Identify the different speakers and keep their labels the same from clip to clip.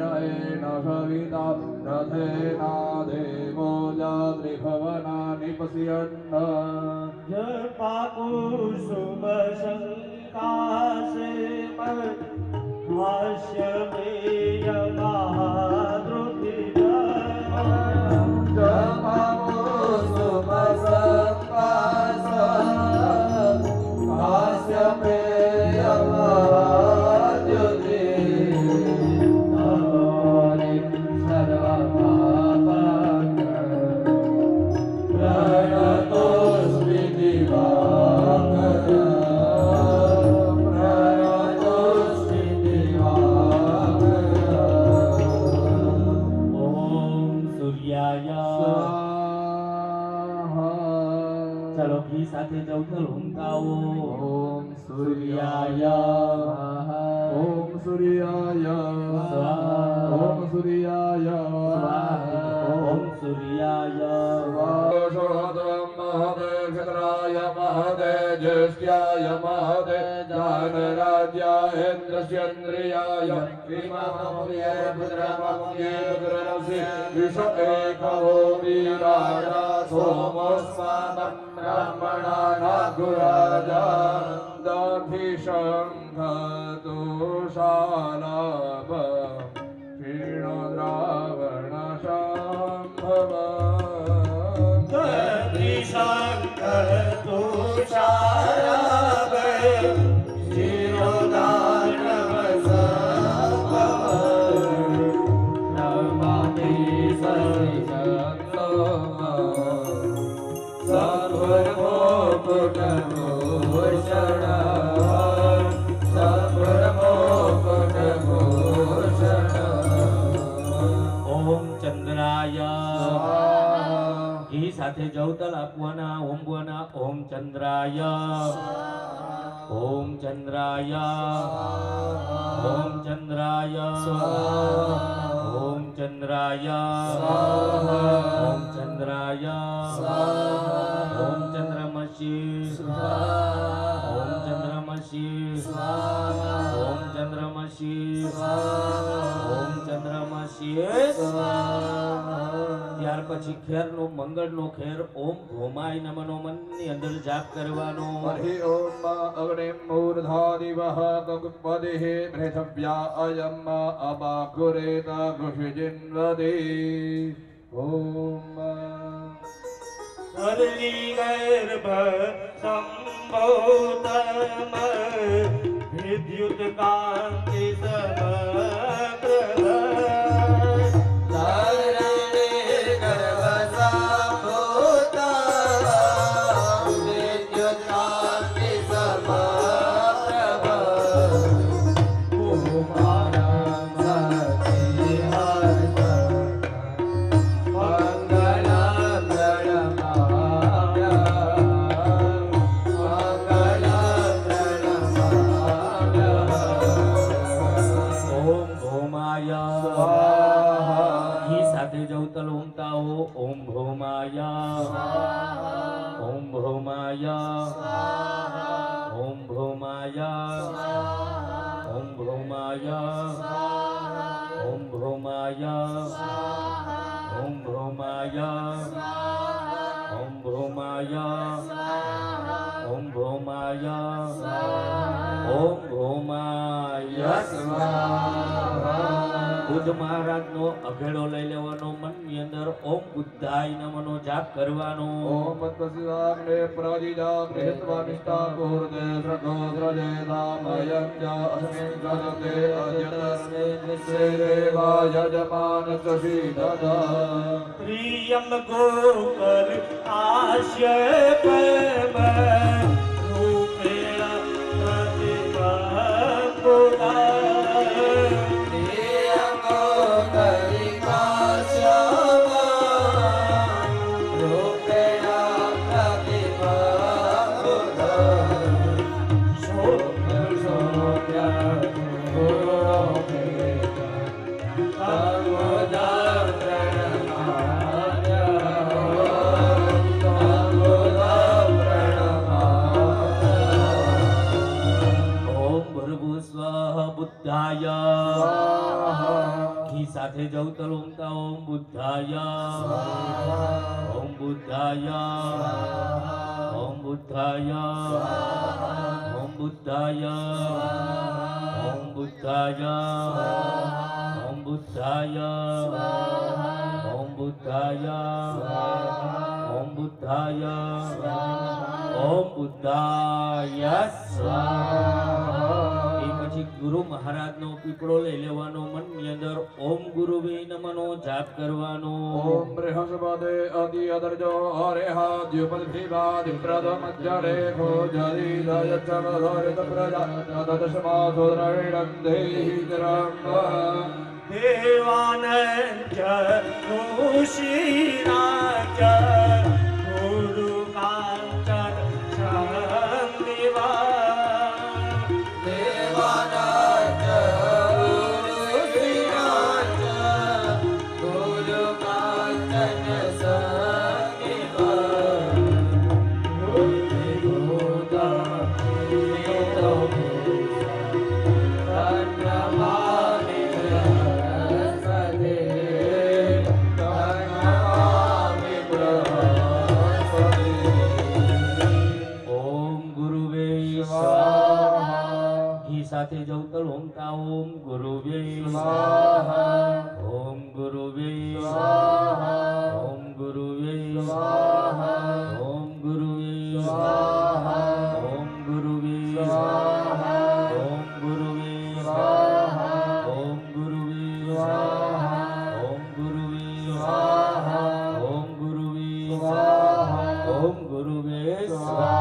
Speaker 1: यज्ञेन सविता रथेन देवो जात्रिभवनानि पश्यन्
Speaker 2: जपाकुसुमशङ्कासे चलो घी साथे जवतल हुंकाओ
Speaker 1: ओम सूर्याय ओम सूर्याय ओम सूर्याय
Speaker 2: ओम सूर्याय
Speaker 1: महदेक्षत्राय महदे ज्येष्ठ्याय महदे जानराज्याय इन्द्रस्येन्द्रियाय श्रीमहामुनिये पुत्रममुनिये पुत्रनसि विष एकहो वीराजा सोमस्मानं ब्राह्मणानागुराजा दधिशङ्खतुषालाभ क्षीणद्रावणशाम्भव
Speaker 2: दधिशङ्खतुषालाभ घी साथे जवतल आपवाना ओम बुआना ओम चंद्राय ओम चंद्राय ओम चंद्राय ओम चंद्राय ओम चंद्राय ओम चंद्रमसि ओम चंद्रमसि ओम चंद्रमसि ओम चंद्रमसि ત્યાર પછી ખેરનો મંગળનો ખેર ઓમ ભોમાય નમનો મનની અંદર જાપ કરવાનો
Speaker 1: હરિ ઓમ અગ્નિમ મૂર્ધાદિવઃ કગપદેઃ પૃથવ્યા અયમ અબાકુરેતા ઘુષિજિન્વદે ઓમ
Speaker 2: સરલી ગર્ભ સંભોતમ વિદ્યુત કાંતિ સમગ્ર ओम भौमाय ओम भौमाय ओम भौमाय ओम भौमाय ओम भौमाय ओम भौमाय ओम भौमाय ओम भौमाय ओम भौमाय बुद्ध महाराज नो अघेड़ो लई लेवानो मननी अंदर ओम बुद्धाय नमनो जाप करवानो
Speaker 1: ओम पद्मशिवाग्ने प्रजिजाग्ने हित्वानिष्ठा पूर्णे सृगोद्रजे धामयं च अस्मिन् गजते अजतस्मे निश्चे देवा यजमानस्य शीतदा
Speaker 2: प्रियं गोकर आश्यपम रूपेण प्रतिभा ઘી સાથે જવતલ ઓમતા ઓમ બુદ્ધાય ઓમ બુદ્ધાય ઓમ બુદ્ધાય ઓમ બુદ્ધાય ઓમ બુદ્ધાય ઓમ બુદ્ધાય ઓમ બુદ્ધાય ઓમ બુદ્ધાય ઓમ બુદ્ધાય સ્વાહા. એ પછી ગુરુ મહારાજનો પીપળો લઈ લેવાનો, મનની અંદર ઓમ ગુરુવે નમઃનો જાપ કરવાનો.
Speaker 1: ઓમ બૃહસ્પતે અધિ અદર્જો હરેહા દ્યુપદ્ભિવાદિ પ્રદમજ્જરેખો જરીદય ચમધરિત પ્રજા તદશમાસુદ્રવિડં દેહિ ચરમ
Speaker 2: દેવાનંદ ઋષિરાજ ગુરુ કાંચન સંદિવા
Speaker 1: દેવાનંદ ઋષિરાજ ગુરુ કાંચન સંદિવા બુદ્ધિભૂતા
Speaker 2: સાથે જવતલ ઓમતા ઓમ ગુરુવે સ્વાહા ઓમ ગુરુવે સ્વાહા ઓમ ગુરુવે સ્વાહા ઓમ ગુરુવે સ્વાહા ઓમ ગુરુવે સ્વાહા ઓમ ગુરુવે સ્વાહા ઓમ ગુરુવે સ્વાહા ઓમ ગુરુવે સ્વાહા ઓમ ગુરુવે સ્વાહા ઓમ ગુરુવે સ્વાહા.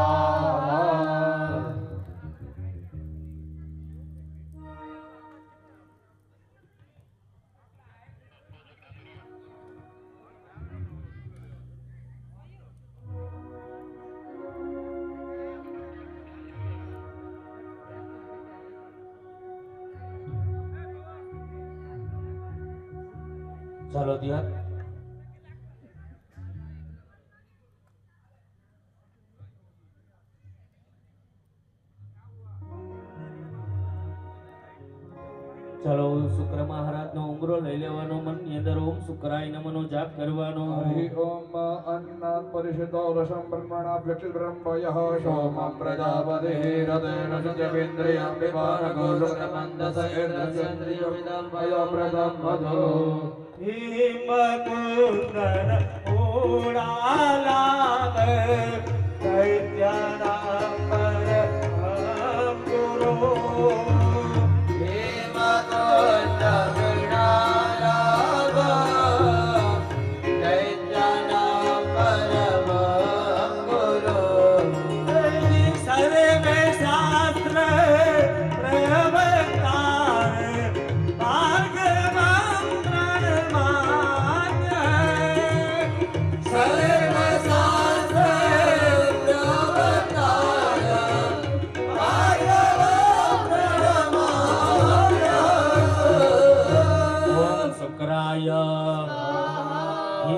Speaker 2: ચાલો ત્યાં ચાલો શુક્ર મહારાજનો ઉમરો લઈ લેવાનો, મનની અંદર ઓમ શુક્રાય નમઃનો જાપ કરવાનો.
Speaker 1: હરિ ઓમ અન્નાત પરિષિતો રસમ બ્રહ્મણાભ્યક્ષિત બ્રહ્મયઃ સોમ પ્રજાપતિઃ રતેન સત્યમેન્દ્રિયં વિપાનકો શુક્રમન્દસ ઇન્દ્રસ્યેન્દ્રિયો વિદલ્પયો પ્રથમધો
Speaker 2: હિમકુંદન ઉડાલાગ દૈત્યના પરમ ગુરુ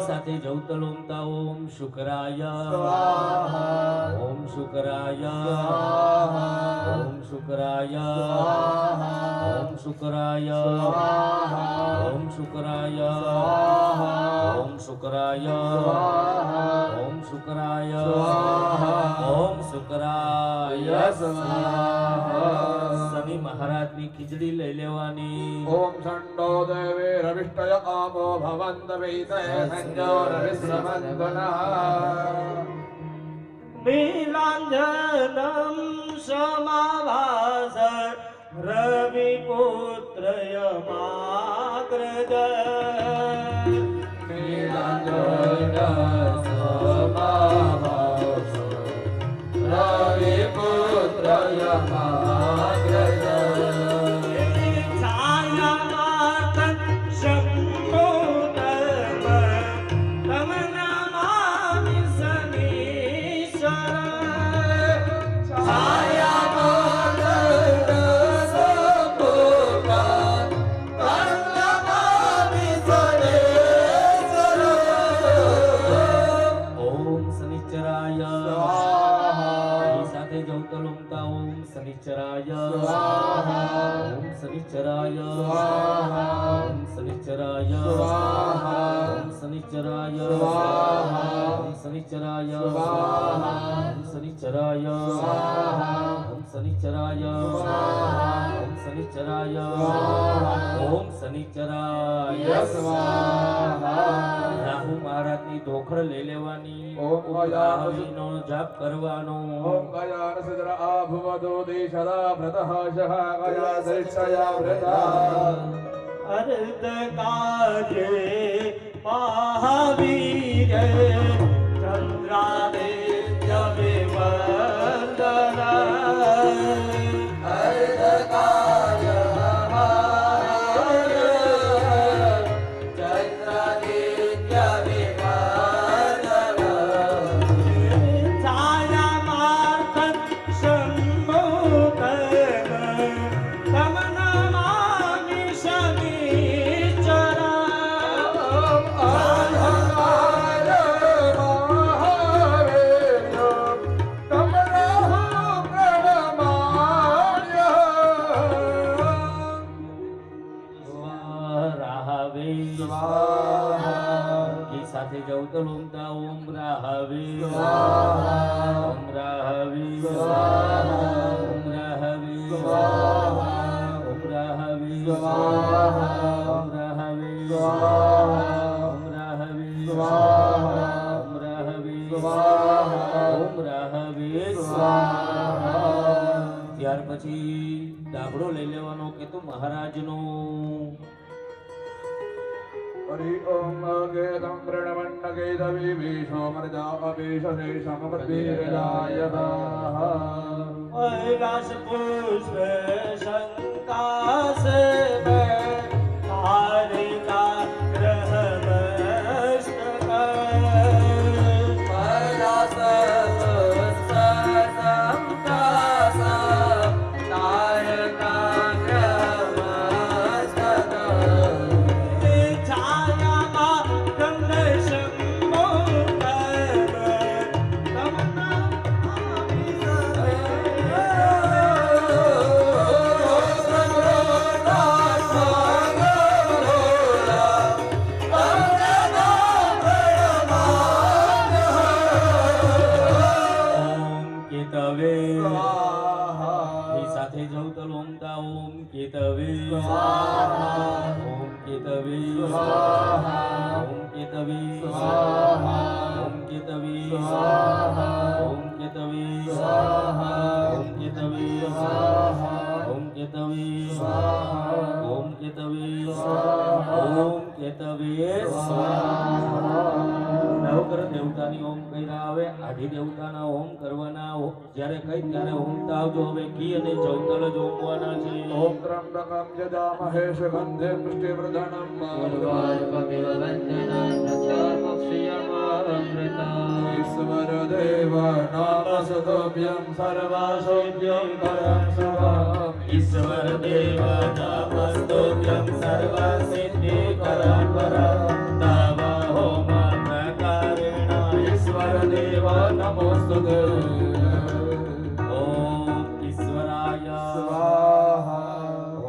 Speaker 2: સાથે જવતલ ઓમતા ઓમ શુક્રાય ઓમ શુક્રાય ઓમ શુક્રાય ઓમ શુક્રાય ઓમ શુક્રાય ઓમ શુક્રાય ઓમ શુક્રાય ઓમ શુક્રાય શનિ મહારાજની ખીચડી લઈ લેવાની.
Speaker 1: ઓમ ષંડો દેવે રવિષ્ટય આપો ભવંત વૈતે સંજોર વિશ્રમંતનઃ
Speaker 2: નીલાંજનમ સમાભાસ રવિપુત્રયમાગ્રજ
Speaker 1: નીલાંજન સમાભાસ રવિપુત્રયમાગ્રજ
Speaker 2: છાયા शनिश्चराय
Speaker 1: स्वाहा
Speaker 2: ओम शनिश्चराय
Speaker 1: स्वाहा
Speaker 2: ओम शनिश्चराय
Speaker 1: स्वाहा
Speaker 2: ओम शनिश्चराय
Speaker 1: स्वाहा
Speaker 2: ओम शनिश्चराय
Speaker 1: स्वाहा
Speaker 2: ओम शनिश्चराय
Speaker 1: स्वाहा
Speaker 2: ओम शनिश्चराय
Speaker 1: स्वाहा
Speaker 2: રાહુ મહારાજની ધોખર લઈ લેવાની
Speaker 1: ઓમ
Speaker 2: રાહુનો જાપ કરવાનો
Speaker 1: ओम गया नसदर आभुवदो देशदा व्रतः शः गया दृष्टया व्रता
Speaker 2: अर्ध काजे महावीर चंद्रादित्य विवंदन अर्ध काज महावीर चंद्रादित्य विवंदन छाया मार्तन सम्मुखन तम नमामि शनिश्चरा
Speaker 1: अंधकार महावीर तमरहु प्रणमाम्य
Speaker 2: રાહવે
Speaker 1: स्वाहा
Speaker 2: की સાથે જવું તો લોમતા ઓમ રાહવે
Speaker 1: स्वाहा
Speaker 2: ઓમ રાહવે
Speaker 1: स्वाहा
Speaker 2: ઓમ રાહવે
Speaker 1: स्वाहा
Speaker 2: ઓમ રાહવે
Speaker 1: स्वाहा
Speaker 2: ઓમ રાહવે
Speaker 1: स्वाहा
Speaker 2: ઓમ રાહવે
Speaker 1: स्वाहा
Speaker 2: ઓમ રાહવે
Speaker 1: स्वाहा
Speaker 2: ઓમ રાહવે
Speaker 1: स्वाहा
Speaker 2: ત્યાર પછી દાબડો લઈ લેવાનો કે તું મહારાજનો
Speaker 1: हरि ओम गेदं प्रणमन्नगेदवि विशो मर्जा अपेशेषमपद्वीरजायताः
Speaker 2: कैलाश पुष्प शंका से हारिका ग्रह मस्तक कैलाश पुष्प शंका से हारिका ग्रह मस्तक छाया गंग शंभो સાથે જવું તો ઓમતા ઓમ કેતવે ઓમ કેતવે ઓમ કેતવે ઓમ કેતવે ઓમ કેતવે ઓમ કેતવે ઓમ કેતવે ઓમ કેતવે ઓમ કેતવે નવગ્રહ દેવતાની ઓમ કર્યા આવે આદિ દેવતાના ઓમ કરવાના જ્યારે કઈ ત્યારે ઓમતા આવજો હવે ઘી અને જવતલ જ ઓમવાના છે
Speaker 1: ओम त्र्यंबकं यजामहे सुगन्धिं पुष्टिवर्धनं
Speaker 2: ઉર્વારુકમિવ વંદનાન પ્રત્યામક્ષિયમામૃતા
Speaker 1: ईश्वर देव नामस्तुभ्यं सर्वाशोभ्यं करं शुभम्
Speaker 2: ઈશ્વર દેવ નમસ્તુભ્યં સર્વ સિદ્ધિ કરં વરં તવ હોમ પ્રકારેણ
Speaker 1: ईश्वर देव नमोस्तुते
Speaker 2: ઓમ ઈશ્વરાય
Speaker 1: स्वाहा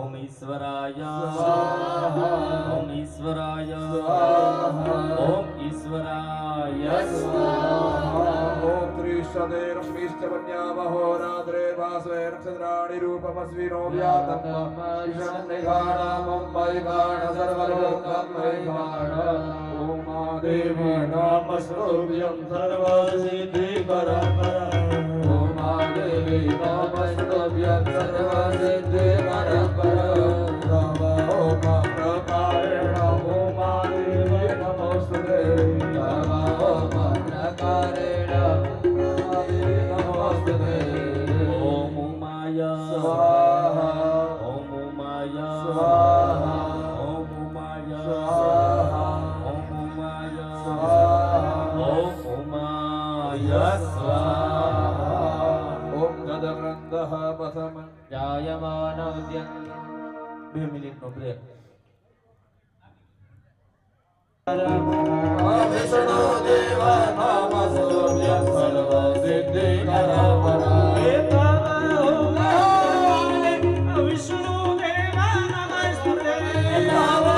Speaker 2: ઓમ ઈશ્વરાય
Speaker 1: स्वाहा
Speaker 2: ઓમ ઈશ્વરાય
Speaker 1: स्वाहा
Speaker 2: ઓમ ઈશ્વરાય
Speaker 1: ओम त्रिशतेरश्मिश्च वन्यामहोरात्रे भास्वे नक्षत्राणि रूपमस्विनो व्यातम् ईशन्निघाणामं वैघाण सर्वलोकं वैघाण ओम देवी नामस्तुभ्यं सर्वसिद्धिकरं ओम देवी नामस्तुभ्यं सर्वसिद्धिकरं तव ओम प्रकारेण ओम देवी नमोस्तुते तव ओम प्रकारेण नमोस्तुते
Speaker 2: ઓમ ઉમાય
Speaker 1: स्वाहा
Speaker 2: ઓમ ઉમાય
Speaker 1: स्वाहा
Speaker 2: ઓમ ઉમાય
Speaker 1: स्वाहा
Speaker 2: ઓમ ઉમાય
Speaker 1: स्वाहा
Speaker 2: ઓમ ઉમાય સ્વાહા
Speaker 1: ओम गदग्रन्थः पथम
Speaker 2: જાયમાનોદ્યન 2 મિનિટનો બ્રેક
Speaker 1: विष्णु देव नमस्तुभ्यं सर्वसिद्धिकरं
Speaker 2: વિષ્ણુ દેવ નમસ્તે
Speaker 1: नमो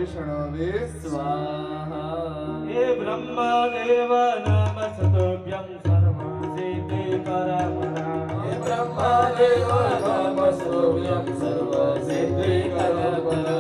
Speaker 1: विष्णवे
Speaker 2: स्वाहा हे ब्रह्मदेव नमस्तुभ्यं सर्वसिद्धिकरपरा हे ब्रह्मदेव नमस्तुभ्यं सर्वसिद्धिकरपरा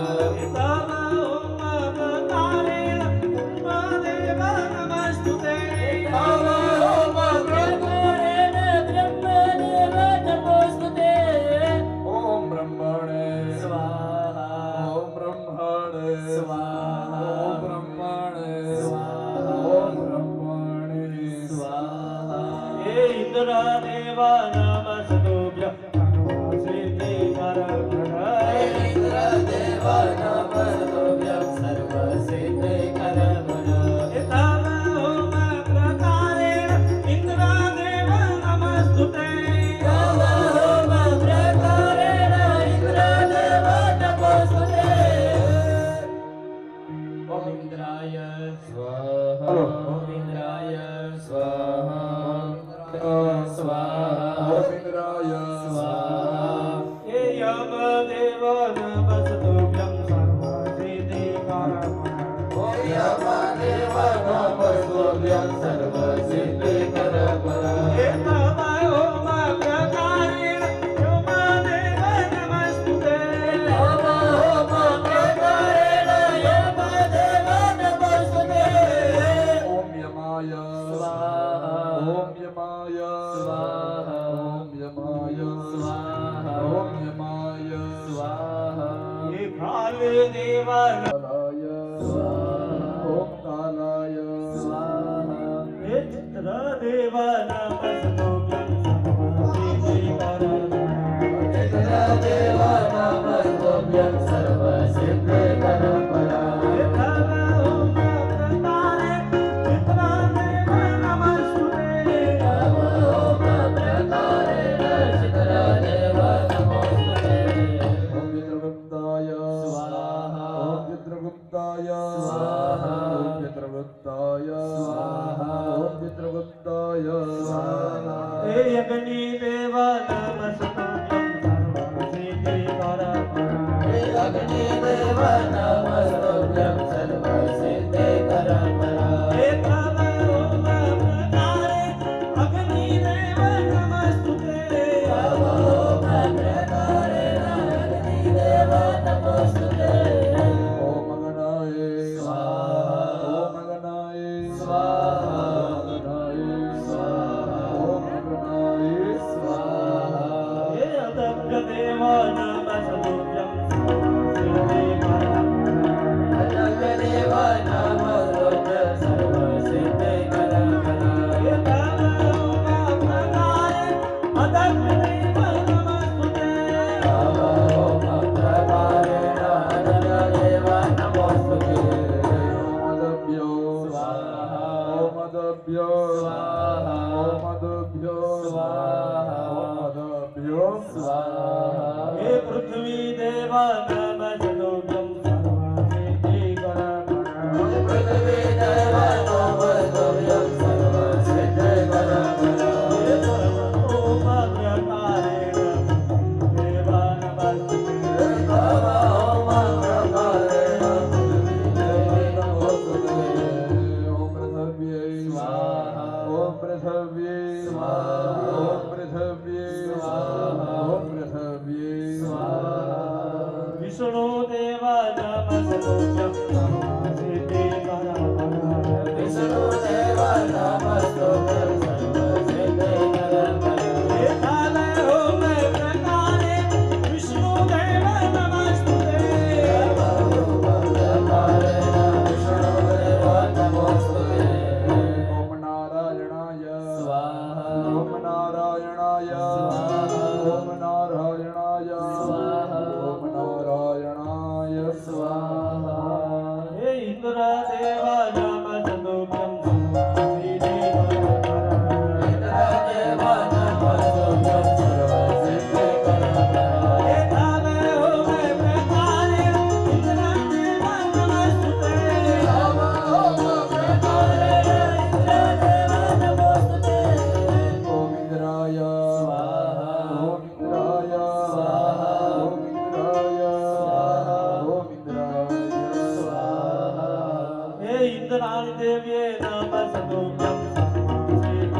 Speaker 2: इंद्राणी देव्ये नमस्तुभ्यं सर्वसिद्धिकरं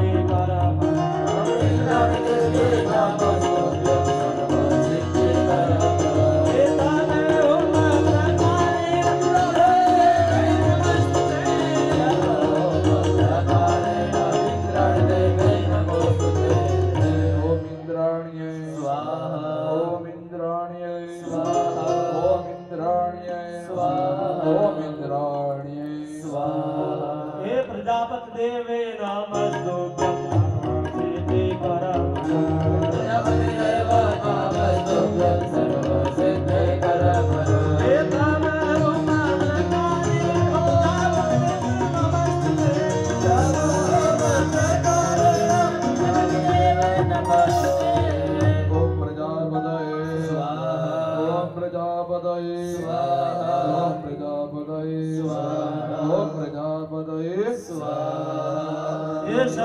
Speaker 2: इंद्राणी देव्ये नमस्तुभ्यं सर्वसिद्धिकरं प्रजापति देवे नमस्तुभ्यं सर्वसिद्धिकरं प्रजापति देव नमस्तुभ्यं सर्वसिद्धिकरं हे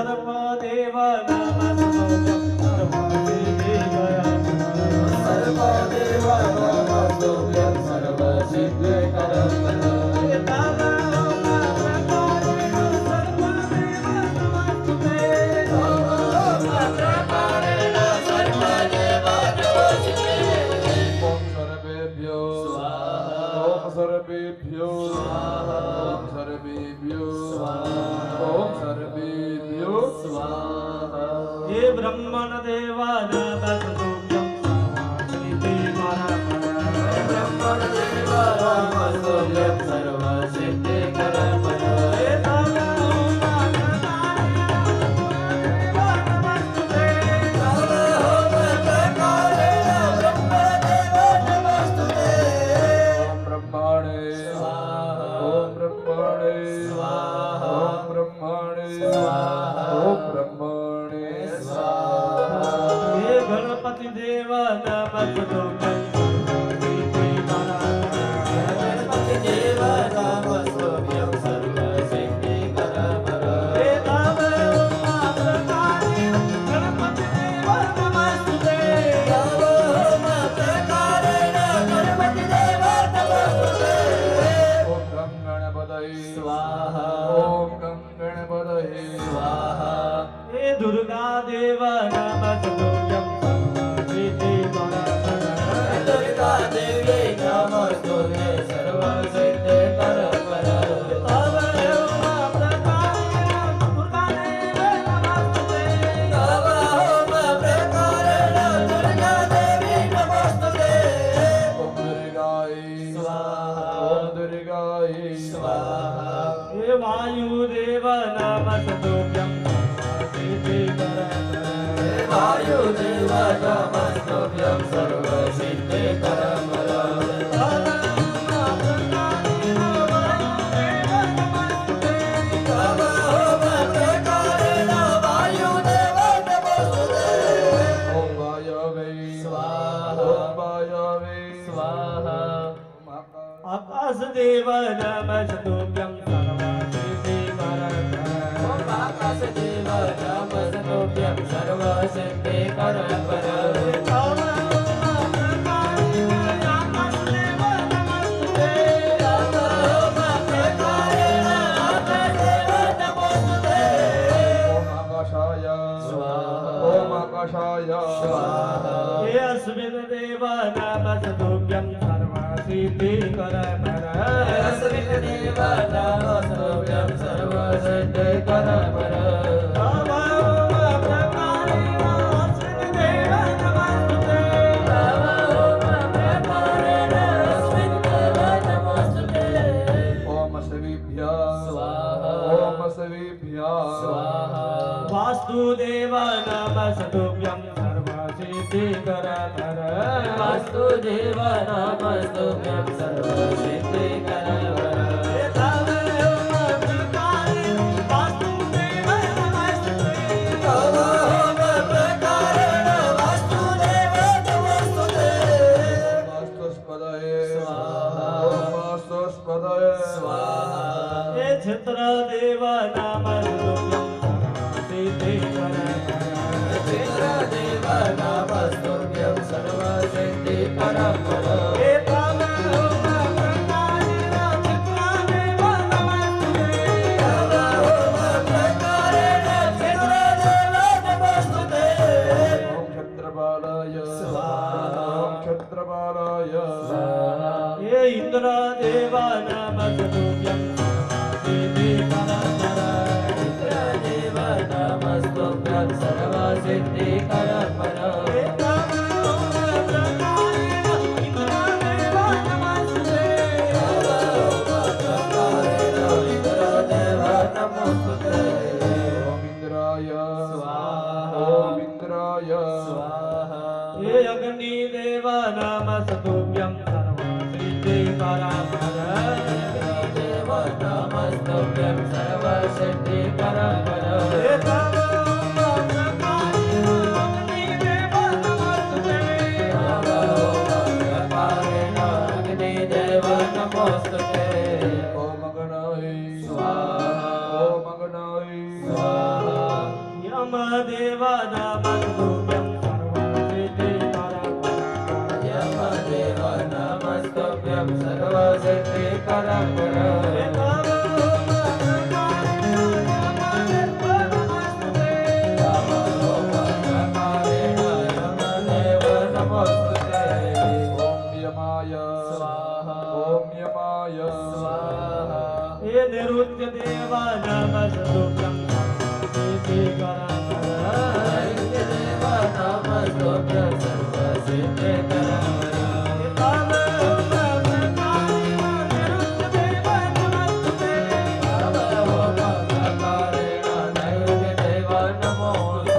Speaker 2: सर्वदेव नमस्तुभ्यं सर्वसिद्धिकरं सर्वदेव नमस्तुभ्यं सर्वसिद्धिकरं
Speaker 1: सर्वेभ्यो ओम सर्वेभ्यो ओम सर्वेभ्यो
Speaker 2: ये ब्रह्मण देवा नमस्तुभ्यं सर्वसिद्धिकरं ब्रह्मण देवा नमस्तुभ्यं सर्वसिद्धिकरं गणपति देव नमस्तुभ्यं गणपति देव नमस्तुभ्यं सर्वसिद्धिकरं गणपति देव नमस्तुते गणपति देव नमस्तुते
Speaker 1: ओम गं गणपतये
Speaker 2: स्वाहा
Speaker 1: ओम गं गणपतये
Speaker 2: स्वाहा हे दुर्गा देव नमस्तुभ्यं दुर्गा देवी नमस्तुते सर्वसिद्धिकरं वायुदेव नमस्तुभ्यं सर्वसिद्धिकरं वायुदेव नमस्तुभ्यं सर्वसिद्धिकरं
Speaker 1: ओम वायवे स्वाहा ओम वायवे स्वाहा
Speaker 2: आकाश देव नमस्तुभ्यं सर्वसिद्धिकरं आकाश देव नमस्तुभ्यं सर्वसिद्धिकरं
Speaker 1: ओम आकाशाय स्वाहा
Speaker 2: हे अस्मिन् देव नमस्तुभ्यं सर्वसिद्धिकरं अस्मिन् देव नमस्तुभ्यं सर्वसिद्धिकरं वासुदेव नमस्तुभ्यं सर्वसिद्धिकरं वासुदेव नमस्तुभ्यं सर्वसिद्धिकरं चित्रदेव नमस्तुभ्यं चित्रदेव नमस्तुभ्यं सर्वसिद्धिकरं નમસ્તુભ્યં ઇન્દ્રદેવ નમસ્તુભ્યં સર્વસિદ્ધિકરપર
Speaker 1: ઓમ ઇન્દ્રાય સ્વાહા ઓમ ઇન્દ્રાય સ્વાહા
Speaker 2: હે અગ્નિદેવ નમસ્તુભ્યં સર્વસિદ્ધિકરપર દેવ નમસ્તુભ્યં સર્વસિદ્ધિકરપર હે
Speaker 1: ઓમ અગ્નય સ્વાહા ઓમ અગ્નય સ્વાહા
Speaker 2: યમદેવ નમસ્તુભ્યં સર્વસિદ્ધિકરપર યમદેવ નમસ્તુભ્યં સર્વસિદ્ધિકરપર
Speaker 1: ઓમ યમાય સ્વાહા ઓમ યમાય સ્વાહા
Speaker 2: હે નિરુદ્ય દેવ નમસ્તુભ્યં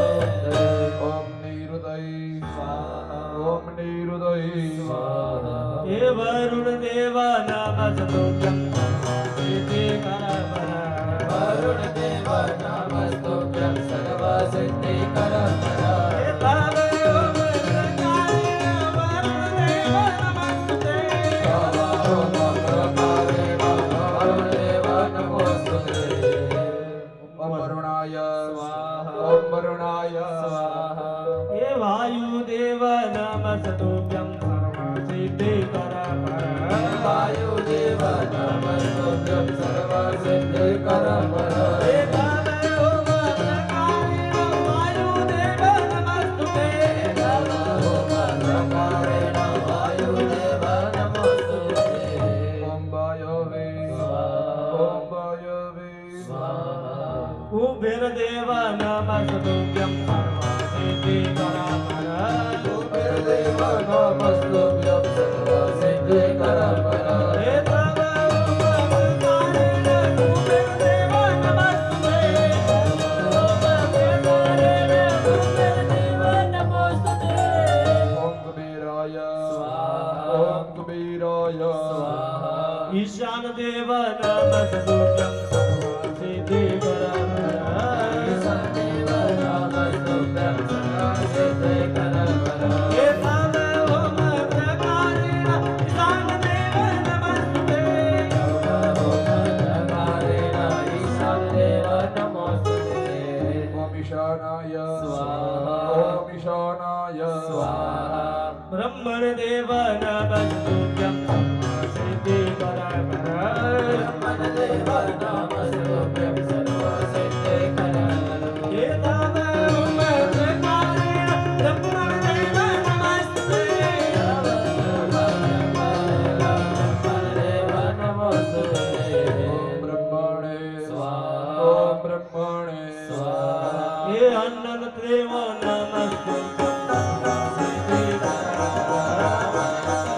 Speaker 1: ઓમ નિરુદય સ્વાહા ઓમ નિરુદય સ્વાહા
Speaker 2: હે વરુણ દેવ નમસ્તુભ્યં સિદ્ધિકરપર
Speaker 1: વરુણ દેવ નમસ્તુભ્યં સર્વસિદ્ધિકરપર
Speaker 2: હે ભાવયોગ
Speaker 1: ઓમ વરુણાય સ્વાહા ઓમ વરુણાય સ્વાહા
Speaker 2: હે વાયુદેવ નમસ્તુભ્યં સર્વસિદ્ધિકરપર
Speaker 1: વાયુદેવ નમસ્તુભ્યં સર્વસિદ્ધિકરપર
Speaker 2: હે ભાવયોગ વાયુદેવ નમસ્તુતે
Speaker 1: ઓમ વાયવે સ્વાહા ઓમ વાયવે સ્વાહા
Speaker 2: કુબેર દેવ નમસ્તુભ્યં સર્વસિદ્ધિકરપર
Speaker 1: કુબેર દેવ નમસ્તુભ્યં સર્વસિદ્ધિકરપર
Speaker 2: હે
Speaker 1: ઓમ કબીરાય સ્વાહા ઓમ કબીરાય સ્વાહા
Speaker 2: ઈશાન દેવ નમસ્તુભ્યં સર્વસિદ્ધિકરપર
Speaker 1: ઈશાનદેવ નમસ્તુભ્યં સર્વસિદ્ધિકરપર
Speaker 2: હે ભાવયોગ પ્રકારેણ ઈશાન દેવ નમસ્તુતે
Speaker 1: ઓમ ઈશાનાય સ્વાહા ઓમ ઈશાનાય સ્વાહા
Speaker 2: બ્રહ્મણ દેવ નમસ્તુભ્યં સર્વસિદ્ધિકરપર
Speaker 1: બ્રહ્મણદેવ નમસ્તુભ્યં સર્વસિદ્ધિકરપર
Speaker 2: હે ભાવયોગ પ્રકારેણ બ્રહ્મણ દેવ નમસ્તુતે
Speaker 1: ઓમ બ્રહ્મણે સ્વાહા ઓમ બ્રહ્મણે સ્વાહા
Speaker 2: હે અનંત દેવ નમસ્તુભ્યં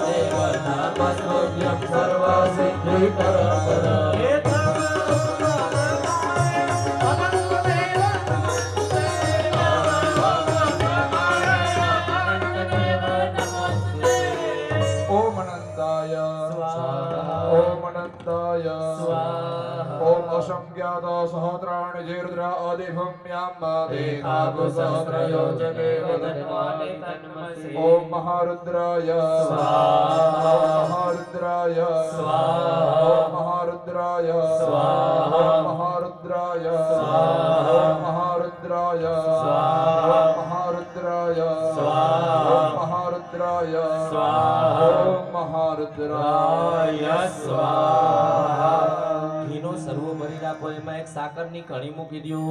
Speaker 1: દેવ નમસ્તુભ્યં સર્વસિદ્ધિકરપર
Speaker 2: હે ભાવયોગ અનંત દેવ નમસ્તુતે
Speaker 1: ઓમ અનંતાય સ્વાહા ઓમ અનંતાય સ્વાહા ઓમ અસંખ્યાત સહસ્રાણિ જીર્દ્ર અધિભૂમ્યામ દેહાગુ સહસ્રયોજને વદન્વાનિ ઓમ મહારુદ્રાય સ્વાહા ઓમ મહારુદ્રાય સ્વાહા ઓમ મહારુદ્રાય સ્વાહા ઓમ મહારુદ્રાય સ્વાહા ઓમ મહારુદ્રાય સ્વાહા ઓમ મહારુદ્રાય સ્વાહા ઓમ મહારુદ્રાય સ્વાહા ઓમ મહારુદ્રાય સ્વાહા
Speaker 2: ઘીનો સર્વો ભરી રાખો એમાં એક સાકરની કણી મૂકી દો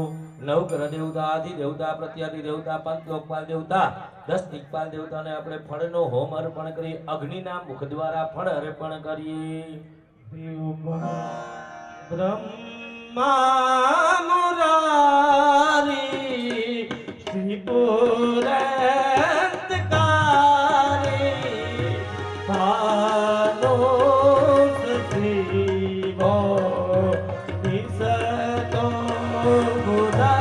Speaker 2: નવ ગ્રહ દેવતા આદિ દેવતા પ્રત્યાદિ દેવતા પંચ લોકપાલ દેવતા 10 દિક્પાલ દેવતાને આપણે ફળનો હોમ અર્પણ કરી અગ્નિના મુખ દ્વારા ફળ અર્પણ કરીએ બ્રહ્મા મુરારી ત્રિપુરંતકારી ભાનો સજીવો નિસતો મુદા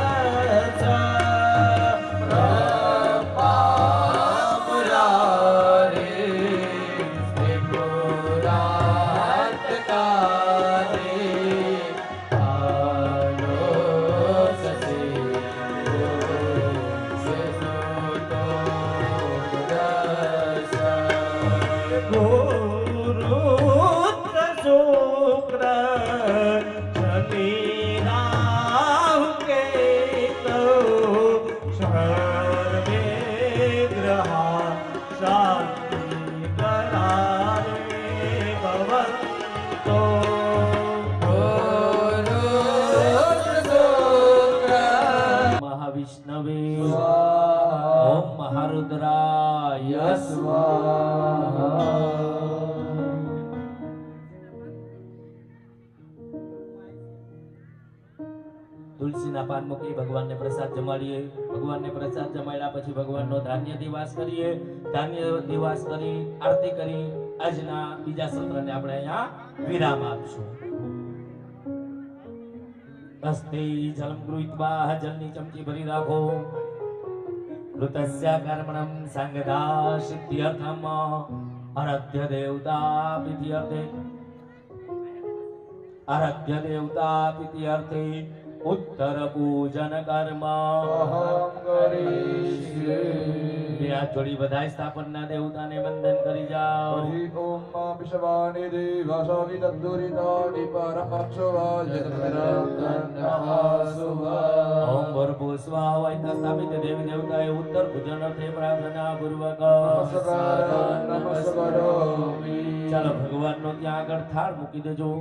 Speaker 2: મહાવિષ્ણવે ઓમ મહારુદ્રાય સ્વાહા. તુલસીના પાન મૂકી ભગવાનને પ્રસાદ જમાડીએ. ભગવાનને પ્રસાદ જમાડ્યા પછી ભગવાનનો ધાન્ય દિવાસ કરીએ. ધાન્ય દિવાસ કરી આરતી કરી આજના બીજા સત્રને આપણે અહીંયા વિરામ આપશું. હસ્તે જલમ ગૃહીત્વા જલની ચમચી ભરી રાખો. ઋતસ્ય કર્મણં સંગદા સિદ્ધ્યર્થમ આરાધ્ય દેવતા પ્રીત્યર્થે આરાધ્ય દેવતા પ્રીત્યર્થે ઉત્તર પૂજન કર્મ
Speaker 1: અહં કરીષ્યે.
Speaker 2: બે હાથ જોડી બધાય સ્થાપનના દેવતાને વંદન કરી જાઓ.
Speaker 1: હરિ ઓમ વિશ્વાનિ દેવાસો વિદદ્દુરિતાનિ પરમક્ષવાજતમિરંતન્નઃ
Speaker 2: ઓમ ભૂર્ભુસ્વાહ વૈતા સ્થાપિત દેવી દેવતાએ ઉત્તર પૂજન અર્થે પ્રાર્થના પૂર્વક
Speaker 1: નમસ્કાર નમસ્કારોમિ.
Speaker 2: ચાલો ભગવાનનો ત્યાં આગળ થાળ મૂકી દેજો.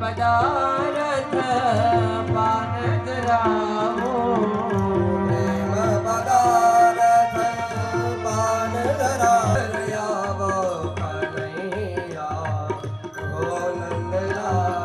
Speaker 2: પદાર્થ પાન ધરાવો. પ્રેમ પદાર્થ પાન ધરાવો. કનૈયા ઓ નંદલાલા.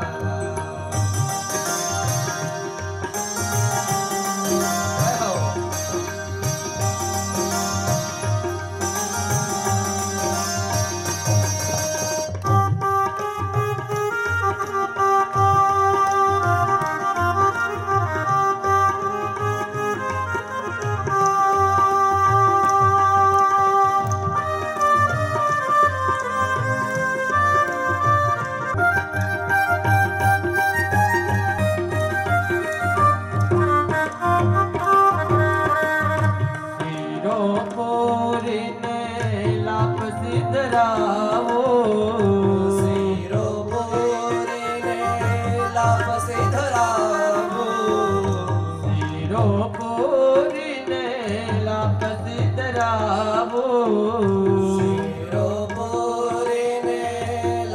Speaker 2: લાભ સિદ્ધરાવો
Speaker 3: શિરો પૂરીને લાભ સિદ્ધરાવો
Speaker 2: શિરો પૂરીને લાભ સિદ્ધરાવો
Speaker 3: શિરો પૂરીને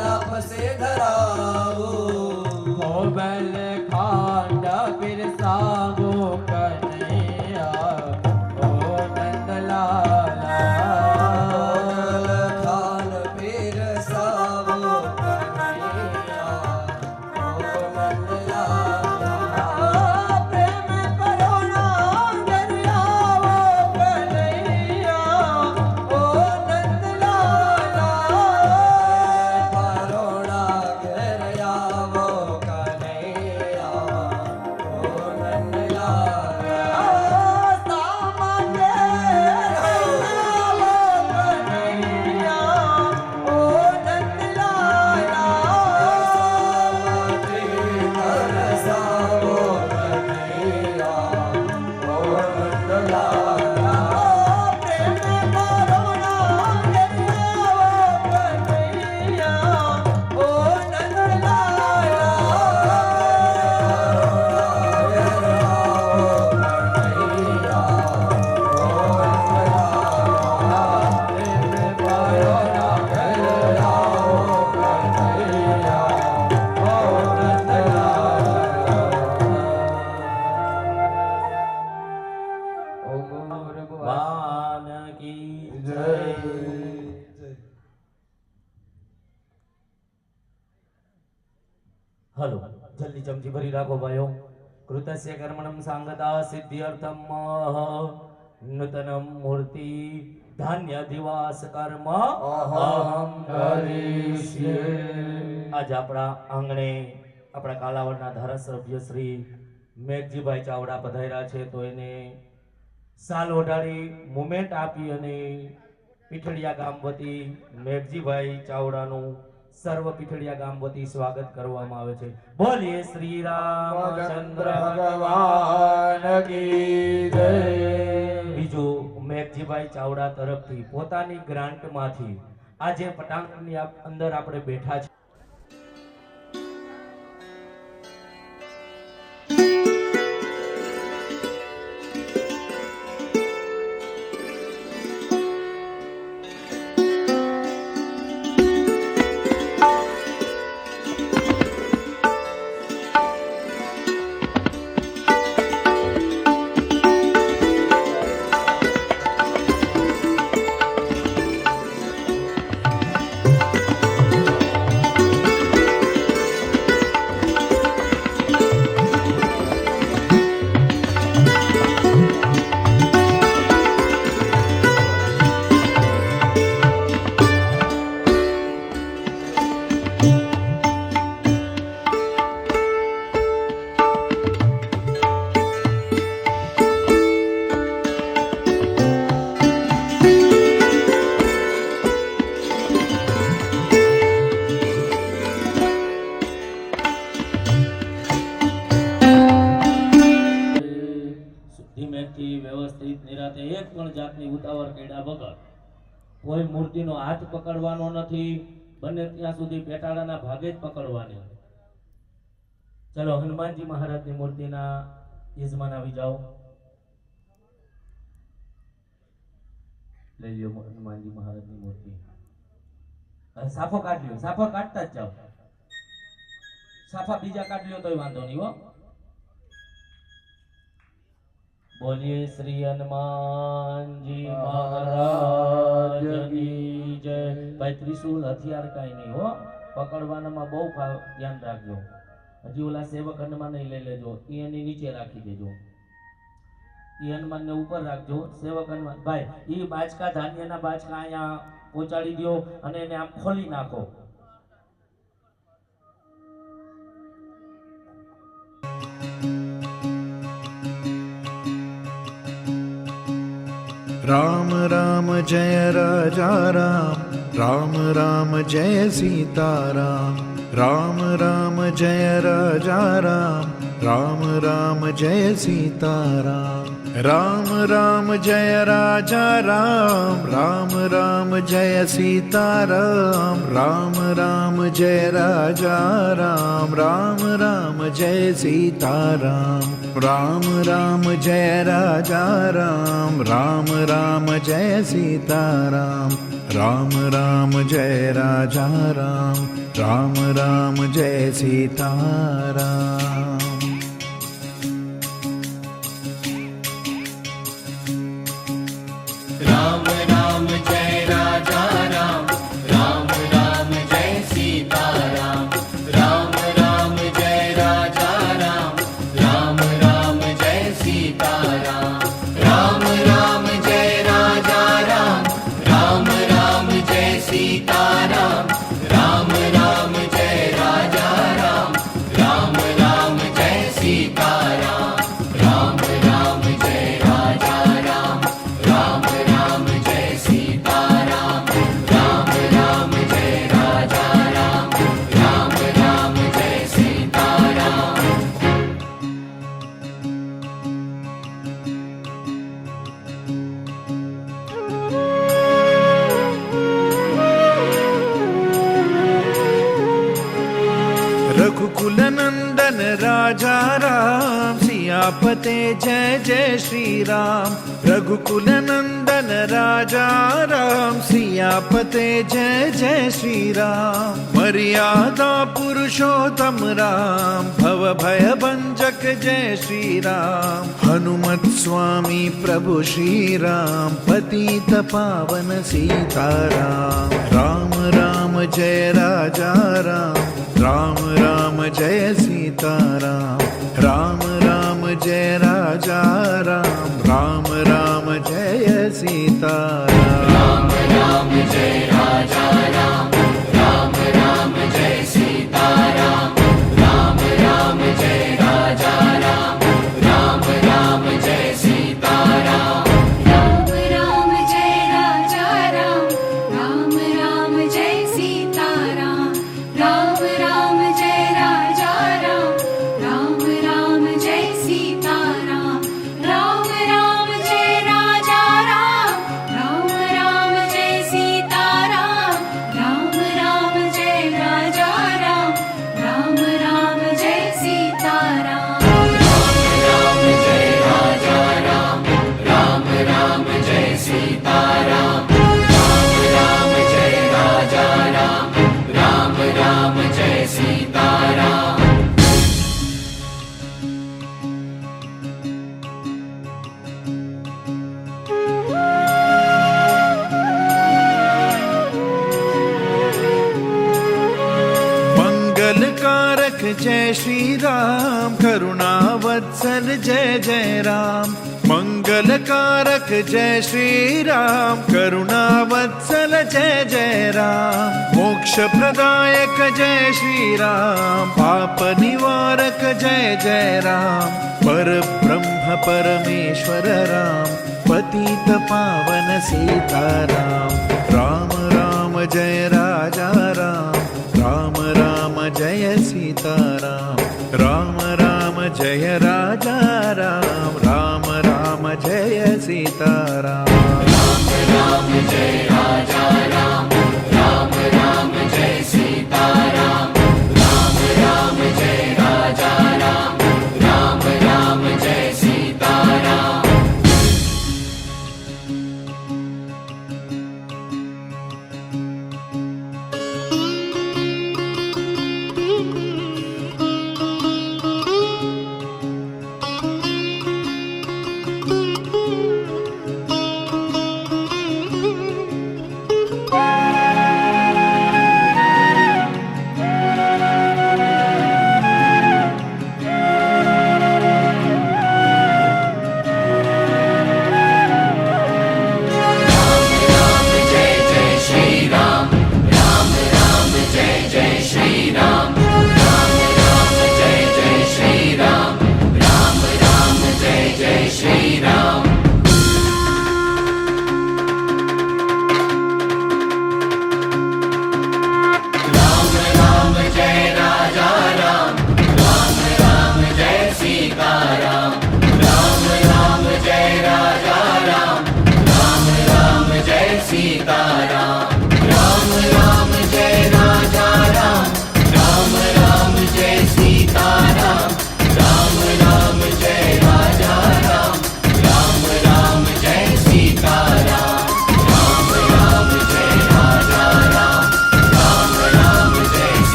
Speaker 3: લાભ સિદ્ધરાવો
Speaker 2: ભોબલ ખાંડ બિરસાવો કનૈયા ઓ નંદલાલા
Speaker 3: ખાન પીરસાવો કનૈયા ઓ નંદલાલા
Speaker 2: પ્રેમ કરુણા દરિયાવો કનૈયા ઓ નંદલાલા
Speaker 3: પરોણા ઘેર આવો કનૈયા ઓ નંદલાલા
Speaker 2: સામાન્ય આવો કનૈયા ઓ નંદલાલા
Speaker 3: પીરસાવો કનૈયા ઓ નંદલાલા
Speaker 2: પ્રેમ કરુણા દરિયાવો કનૈયા ઓ ભગવાન કી જય. હલો જલ્દી ચમચી ભરી રાખો ભાઈઓ. કૃતસ્ય કર્મણમ સાંગતા સિદ્ધ્યર્થમ નૂતનમ મૂર્તિ ધાન્ય દિવાસ કર્મ અહમ કરીષ્યે. આજ આપણા આંગણે આપણા કાલાવડના ધારાસભ્ય શ્રી મેઘજીભાઈ ચાવડા પધાર્યા છે, તો એને સાલ ઓઢાડી મુમેન્ટ આપી અને પીઠડિયા ગામ વતી મેઘજીભાઈ ચાવડાનું સર્વ પીઠડિયા ગામ વતી સ્વાગત કરવામાં આવે છે. બોલીએ શ્રી રામચંદ્ર
Speaker 1: ભગવાન કી જય.
Speaker 2: બીજું મેઘજીભાઈ ચાવડા તરફથી પોતાની ગ્રાન્ટમાંથી આજે પટાંગણની અંદર આપણે બેઠા છે. ધીમેથી વ્યવસ્થિત નિરાતે એક પણ જાતની ઉતાવળ કર્યા વગર કોઈ મૂર્તિનો હાથ પકડવાનો નથી, બને ત્યાં સુધી પેટાળાના ભાગે જ પકડવાની. ચલો હનુમાનજી મહારાજની મૂર્તિના યજમાન આવી જાઓ. લઈ લ્યો હનુમાનજી મહારાજની મૂર્તિ. સાફો કાઢ લ્યો, સાફો કાઢતા જ જાઓ. સાફા બીજા કાઢ લ્યો તોય વાંધો નહીં હો. બોલીએ શ્રી હનુમાનજી મહારાજ કી જય. ભાઈ ત્રિશુલ હથિયાર કાંઈ નહીં હો, પકડવાનામાં બહુ ધ્યાન રાખજો. હજી ઓલા સેવક હનુમાન લઈ લેજો, એ એની નીચે રાખી દેજો. એ હનુમાન ને ઉપર રાખજો. સેવક હનુમાન ભાઈ એ બાચકા ધાન્યના બાચકા અહીંયા પહોંચાડી દો અને એને આમ ખોલી નાખો.
Speaker 4: राम राम जय राजा राम, राम राम जय सीता राम, राम राम जय राजा राम, राम राम जय सीताराम राम राम जय राजा राम राम राम जय सीताराम राम राम जय राजा राम राम राम जय सीताराम राम राम जय राजा राम राम राम जय सीताराम राम राम जय राजा राम राम राम जय सीताराम
Speaker 3: राम राम जय राजा राम राम राम जय सीताराम राम राम जय राजा राम राम राम जय सीताराम राम राम जय राजा राम राम राम जय सीताराम राम राम जय राजा राम राम राम जय सीताराम राम राम जय राजा राम राम राम जय सीताराम राम राम जय राजा राम राम राम जय सीताराम
Speaker 4: रघुकुल नंदन राजा राम सियापते जय जय श्री राम रघुकुल नंदन राजा राम सियापते जय जय श्री राम मर्यादा पुरुषोत्तम राम भव भय भंजक जय श्री राम हनुमत स्वामी प्रभु श्री राम पतित पावन सीताराम राम राम जय राजा राम राम राम जय सीताराम राम राम जय राजा राम राम राम जय सीताराम
Speaker 3: राम राम जय राजा राम राम राम जय सीताराम राम राम जय राजा राम राम राम जय सीताराम
Speaker 5: राम राम जय राजा राम राम राम जय सीताराम राम राम जय राजा राम राम राम जय सीताराम राम राम जय राजा राम राम राम जय सीताराम राम राम जय राजा राम राम राम जय सीताराम
Speaker 3: राम जय राजा राम राम राम जय सीताराम राम राम जय राजा राम राम राम जय सीताराम
Speaker 4: मंगल कारक जय श्री राम करुणा वत्सल जय जय राम मंगल कारक जय श्री राम करुणा वत्सल जय जय राम मोक्ष प्रदायक जय श्री राम पाप निवारक जय जय राम पर ब्रह्म परमेश्वर राम पतित पावन सीताराम राम राम जय राजा राम राम राम जय सीताराम राम राम जय राजा राम राम राम जय सीताराम
Speaker 3: राम राम जय राजा राम राम राम जय सीताराम राम राम जय राजा राम राम राम जय सीताराम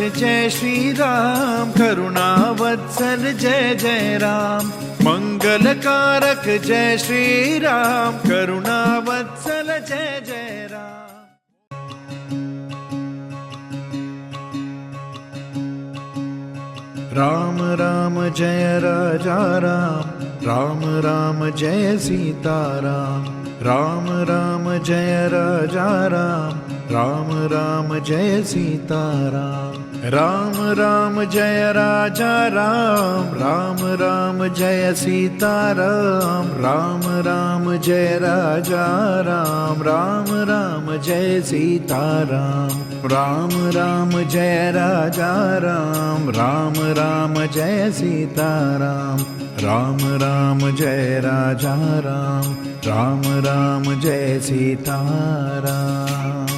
Speaker 4: जय श्री राम, करुणावत्सल जय जय राम। मंगलकारक जय श्री राम, करुणावत्सल जय जय राम। राम राम जय राजा राम, राम राम जय सीता राम। राम राम जय राजा राम, राम राम जय सीता राम। राम राम जय राजा राम, राम राम जय सीता राम। राम राम जय राजा राम, राम राम जय सीता राम। राम राम जय राजा राम, राम राम जय सीता राम। राम राम जय राजा राम, राम राम जय सीता राम।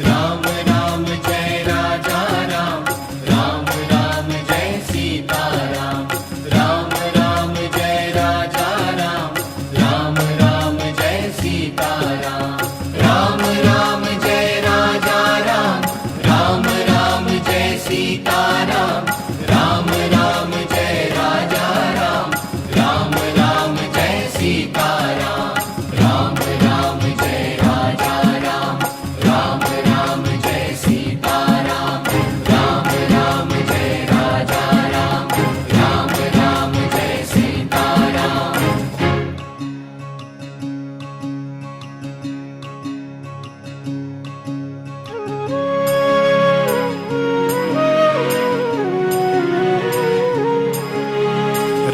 Speaker 3: राम राम जय राजा राम, राम राम जय सीता राम। राम राम जय राजा राम, राम राम जय सीता राम। राम राम जय राजा राम, राम राम जय सीता राम। राम राम जय राजा राम, राम राम जय सीता राम। राम राम जय राजा राम, राम राम जय सीता राम। राम राम जय राजा राम, राम राम जय सीता राम।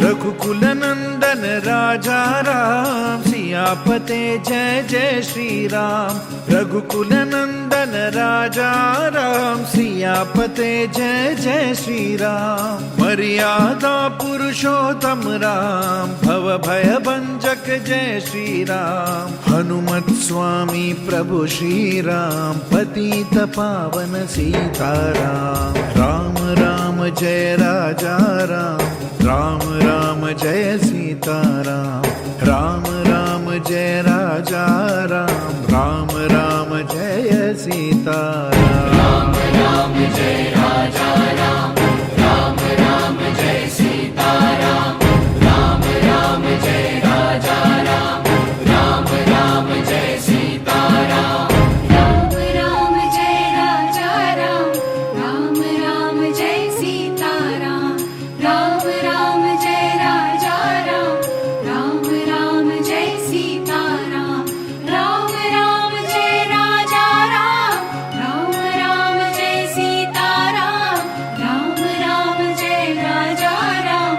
Speaker 4: रघुकुल नंदन राजा राम, सियापते जय जय श्री राम। रघुकुल नंदन राजा राम, सियापते जय जय श्री राम। मर्यादा पुरुषोत्तम राम, भव भय भंजक जय श्री राम। हनुमत स्वामी प्रभु श्री राम, पतित पावन सीता राम। राम राम जय राजा राम, राम राम जय सीता राम। राम राम जय राजा राम, राम राम जय सीता राम।
Speaker 3: राम राम जय राजा राम, राम राम जय सीता राम। राम राम जय राजा राम, राम राम जय सीता राम।
Speaker 5: राम राम जय राजा राम, राम राम जय सीता राम। राम राम जय राजा राम, राम राम जय सीता राम। राम राम जय राजा राम, राम राम जय सीता राम। राम राम जय राजा राम,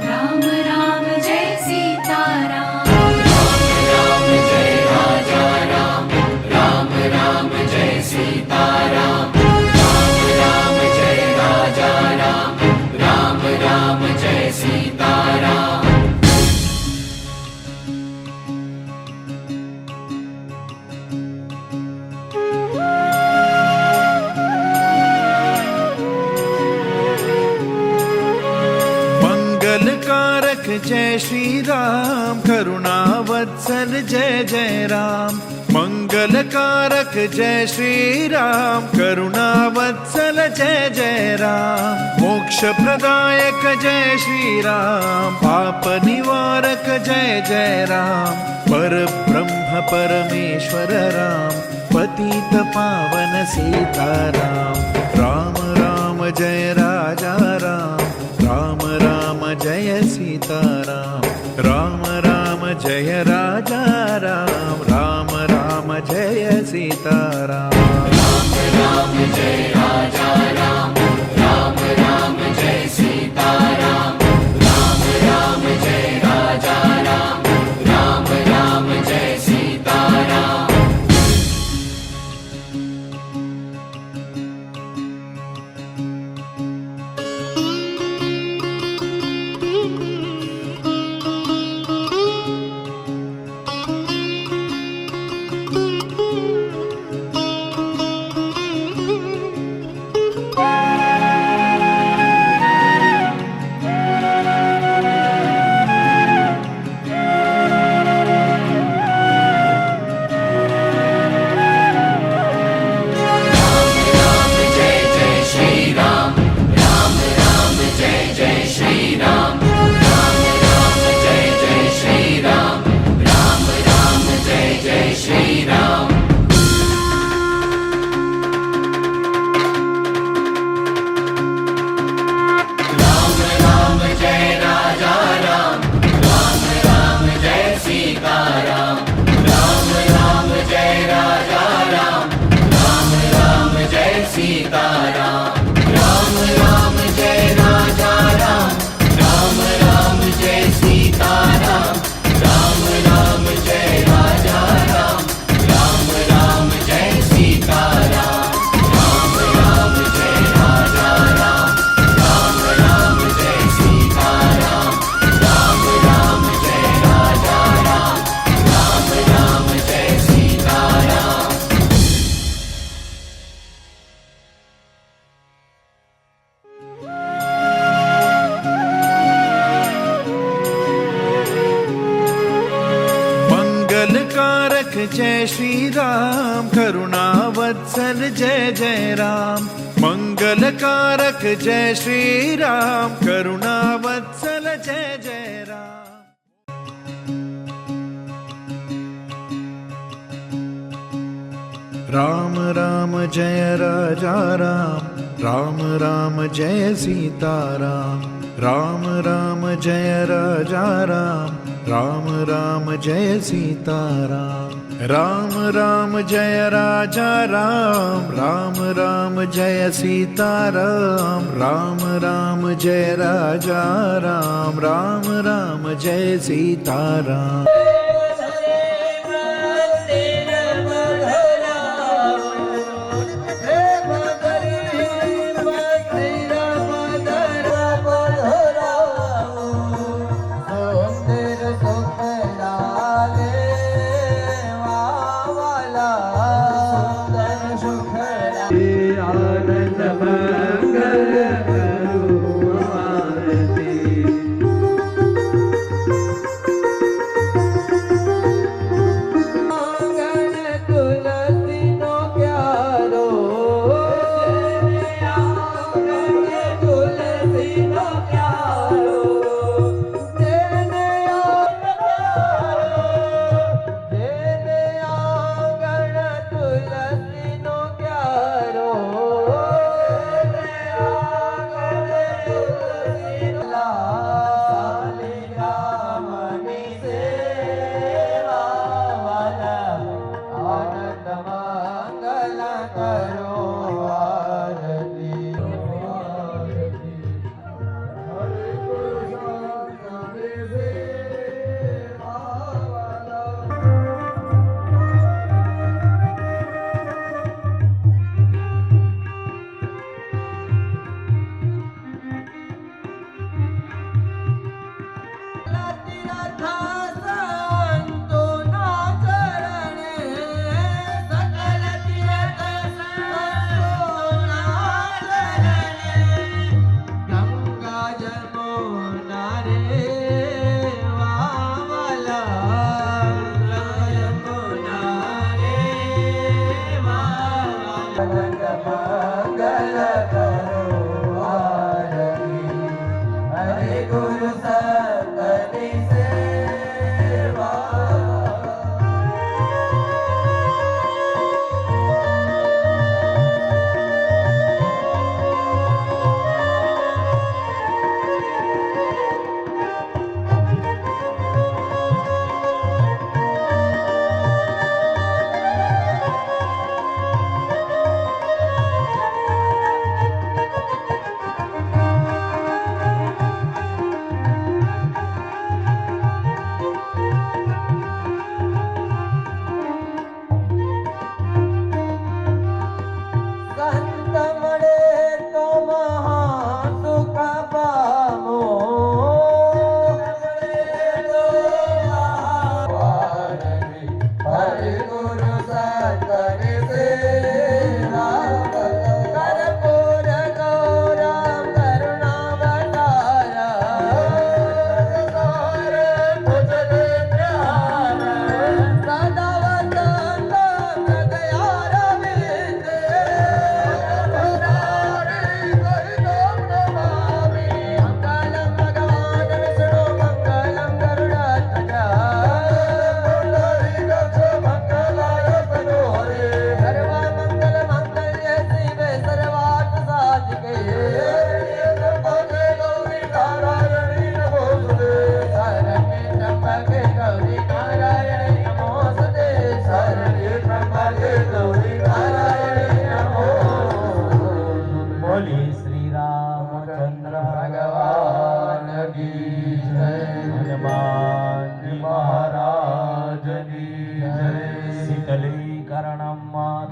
Speaker 5: राम राम जय सीता राम।
Speaker 3: राम जय राजा राम, राम राम जय सीता राम। राम राम जय राजा राम, राम राम जय सीता राम।
Speaker 4: मंगलकारक जय श्री राम, करुणावत्सल जय जय राम। मंगलकारक जय श्री राम, करुणावत्सल जय जय राम। मोक्ष प्रदायक जय श्री राम, पाप निवारक जय जय राम। पर ब्रह्म परमेश्वर राम, पतित पावन सीता राम। राम राम जय राजा राम, राम राम जय सीता राम। राम राम जय राजा राम, राम राम जय सीता राम।
Speaker 3: राम राम जय राजा राम, राम राम जय सीता राम। राम राम जय राजा राम, राम राम जय सीता राम।
Speaker 4: जय श्री राम, करुणावत्सल जय जय राम, मंगलकारक जय श्री राम, करुणावत्सल जय जय राम। राम राम जय राजा राम, राम राम जय सीता राम, राम राम जय राजा राम, राम राम जय सीता राम, राम राम जय राजा राम, राम राम जय सीता राम, राम राम जय राजा राम, राम राम जय सीता राम।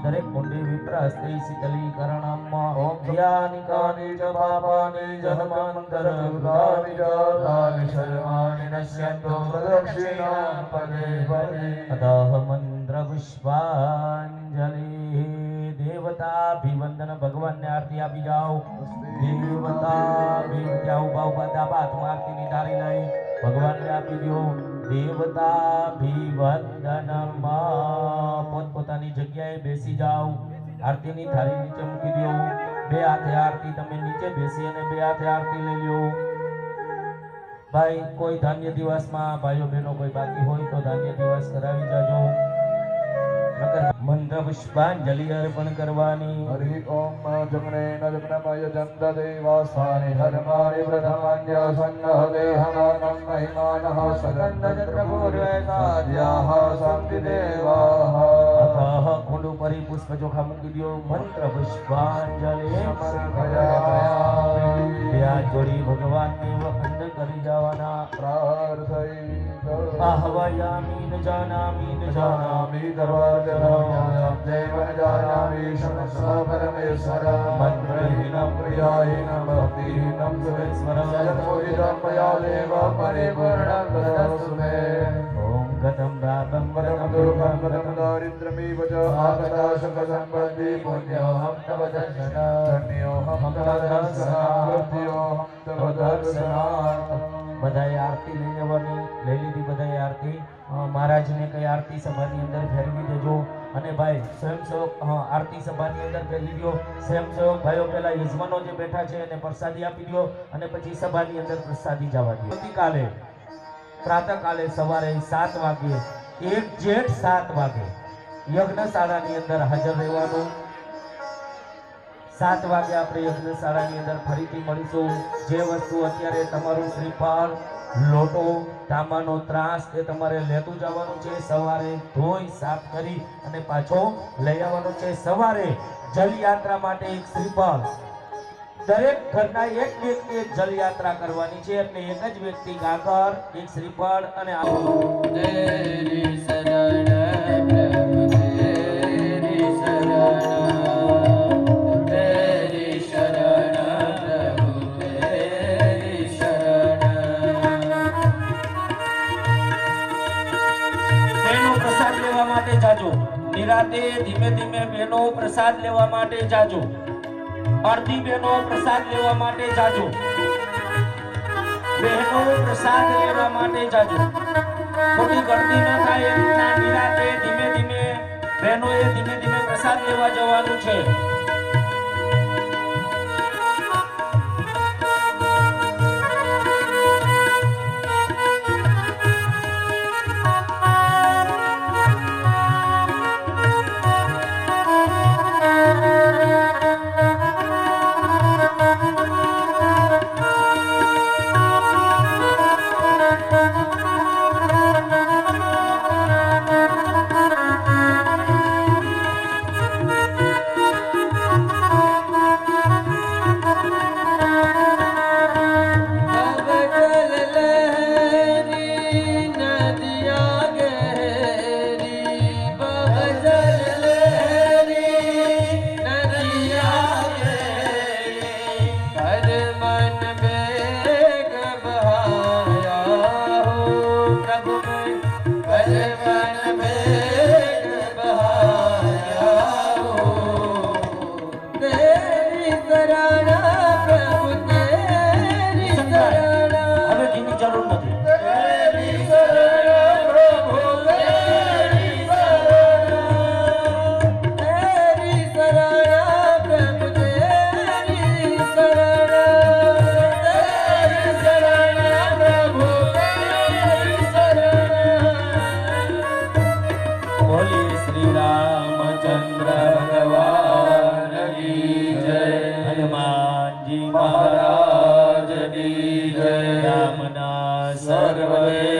Speaker 2: દરેક કુંડી વિપ્રાસ્તે શીતલીકરણમ જ્ઞાનિકાનિ ચ પાપાનિ જન્માંતર કૃતાનિ ચ તાનિ સર્વાણિ નશ્યન્તો પ્રદક્ષિણાં પદે પદે અતઃ મંત્ર પુષ્પાંજલિ દેવતાભિવંદન ભગવાનને આરતી આપી જાઓ દેવતાભિવંદન ઉભા ઉભા હાથમાં આરતીની ધારી લઈ ભગવાનને આપી દો દેવતાભિવંદનમાં પોતપોતાની જગ્યાએ બેસી જાઓ. આરતીની થાળી નીચે મૂકી દો. બે હાથે આરતી તમે નીચે બેસી અને બે હાથે આરતી લઈ લ્યો. ભાઈ કોઈ ધાન્ય દિવસમાં ભાઈઓ બહેનો કોઈ બાકી હોય તો ધાન્ય દિવસ કરાવી જાજો. નકર મંત્ર પુષ્પાંજલિ અર્પણ કરવાની.
Speaker 1: હરિ ઓમ જમનેન જમનમય જંત દેવાસાનિ હરમાણિ પ્રથમાન્ય સંગહ દેહમાનં મહિમાનઃ સગંધ ચંદ્રપૂર્વૈકાદ્યાઃ શાંતિ દેવાઃ.
Speaker 2: અથઃ કુંડ પરી પુષ્પ ચોખા મૂકી દો. મંત્ર પુષ્પાંજલિ
Speaker 1: સમર્પયામિ.
Speaker 2: બે હાથ જોડી ભગવાનને વંદન કરી જવાના.
Speaker 1: પ્રાર્થયિત
Speaker 2: આહ્વયામિ ન જાનામિ ન જાનામિ
Speaker 1: દર્વાજનોયં દેવન જાનામિ શમસ્વ પરમેશ્વરં મંત્રહીનં પ્રિયાહીનં ભક્તિહીનં સુરેશ્વરં યત્મોહિતં મયા દેવ પરિપૂર્ણં તદસ્તુ મે.
Speaker 2: ઓમ ગતમ રાતમ
Speaker 1: પરમ દુર્ગમ પરમ દારિદ્ર્યમેવ ચ આગતા સુખ સંપત્તિ પુણ્યોહં તવ દર્શન ધન્યોહં તવ દર્શન કૃત્યોહં તવ દર્શન.
Speaker 2: બધાએ આરતી લઈ લેવાની. લઈ લીધી બધાએ આરતી. મહારાજને કઈ આરતી સભાની અંદર ફેરવી દેજો. અને ભાઈ સ્વયંસેવક આરતી સભાની અંદર ફેરવી દો. સ્વયંસેવક ભાઈઓ પહેલા યજમાનો જે બેઠા છે એને પ્રસાદી આપી દો અને પછી સભાની અંદર પ્રસાદી જવા દો. આવતીકાલે પ્રાતઃકાલે સવારે 7 વાગે 1 જેઠ 7 વાગે યજ્ઞશાળાની અંદર હાજર રહેવાનું. 7 વાગે આપણે યજ્ઞશાળાની અંદર ફરીથી મળીશું. જે વસ્તુ અત્યારે તમારું શ્રીફળ, લોટો, તાંબાનો ત્રાસ એ તમારે લેતું જવાનું છે. સવારે ધોઈ સાફ કરી અને પાછો લઈ આવવાનો છે. સવારે જલયાત્રા માટે એક શ્રીફળ, દરેક ઘરના એક વ્યક્તિએ જલયાત્રા કરવાની છે. એટલે એક જ વ્યક્તિ ગાગર, એક શ્રીફળ અને
Speaker 3: તેરી શરણ પ્રભુ તેરી શરણ તેરી શરણ પ્રભુ તેરી શરણ.
Speaker 2: બહેનો પ્રસાદ લેવા માટે જાજો. નિરાતે ધીમે ધીમે બહેનો પ્રસાદ લેવા માટે જાજો. અડધી બહેનો પ્રસાદ લેવા માટે જાજો. બહેનો પ્રસાદ લેવા માટે જાજો. ખોટી ગળતી ન થાય એ રીતના નિરાતે ધીમે ધીમે બહેનોએ ધીમે ધીમે પ્રસાદ લેવા જવાનું છે.
Speaker 3: હનુમાનજી મહારાજ કી જય.
Speaker 2: રામના
Speaker 3: સર્વદે